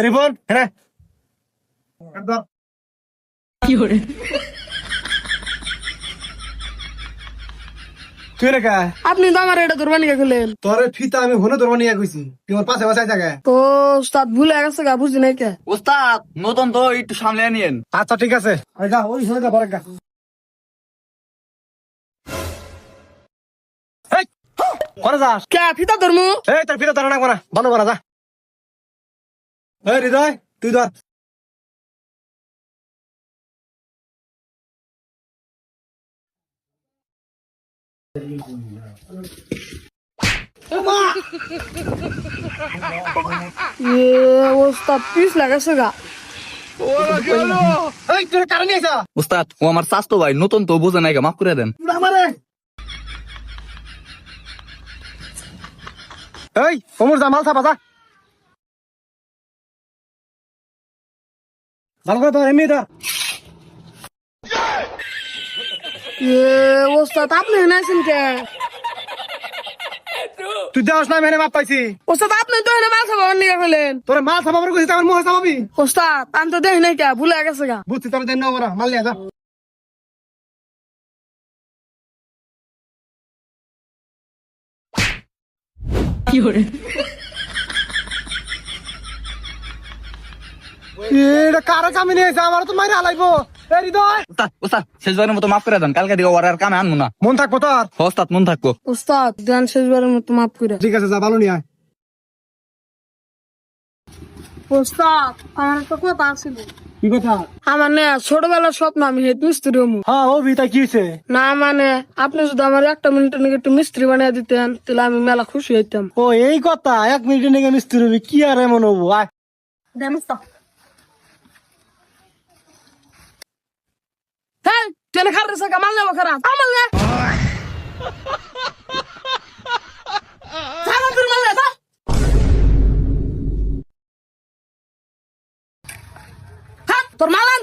রিপন হ্যাঁ একদম তুই রেখা আপনি তো আমার এটা ধরবা নিয়ে গেলেন তোর ফিতা আমি হলে ধরবো নিয়ে গেছি তুই আমার পাশে বসাই থাকে। তো উস্তাদ ভুলে গেছে গা, বুঝি নাই কে। ওস্তাদ নতুন তো একটু সামলে নিয়েন। আচ্ছা ঠিক আছে যা ওই সময় যা পরে গা করে যাস কে ফিতা ধরমু? এই তোর ফিতা ধরে রাখবো না বন্ধ করা যা। এই হৃদয় তুই ধর ওস্তাদ পিস লাগাছে গা। এই তুই কারণ নিয়ে আসা ওস্তাদ ও আমার স্বাস্থ্য ভাই নতুন তো বোঝে নাই, মাফ করে দেন। আমারে এই ওমর যা মাল ছাপা যা ভালো করে ধর এমনি ধর ওস্তাদ আপনি নাইছেন কে? তুই দেওয়াস না মেনে মাপ পাইছি ওস্তাদ আপনি তো এনে মাল খাবার নিয়ে গেলেন। তোর মাল ছাপাবার কইছিস আমার মুখে ছাপাবি ওস্তাদ আমি তো দেখি নাই কে, ভুলে গেছে গা। বুঝছি তোর দেন না ওরা মাল নিয়ে যা এটা কারো কামে নিয়ে এসে আমার তো মাইরে হালাইবো এই হৃদয় ওস্তাদ ওস্তাদ শেষবারের মতো মাফ করে দেন, কালকে দিকে ওর আর কামে আনবো না। মন থাকবো তোর ওস্তাদ মন থাকবো। ওস্তাদ ধ্যান শেষবারের মতো মাফ করে। ঠিক আছে যা ভালো নিয়ে আয় ওস্তাদ আমার একটা কথা আছিল। কি কথা আমার না ছোটবেলার স্বপ্ন আমি হেড মিস্ত্রি হমু। হ্যাঁ ও ভিতা কি হয়েছে না মানে আপনি যদি আমার একটা মিনিটের নাকি একটু মিস্ত্রি বানিয়ে দিতেন তাহলে আমি মেলা খুশি হইতাম। ও এই কথা 1 মিনিটের নিয়ে মিস্ত্রি হবি কি আর এমন হবো আয় হ্যাঁ তুই খারাপ রেখে মাল নেবো খারাপ আমার না ছাড়া তোর মাল নে, যা। হ্যাঁ, তোর মাল আন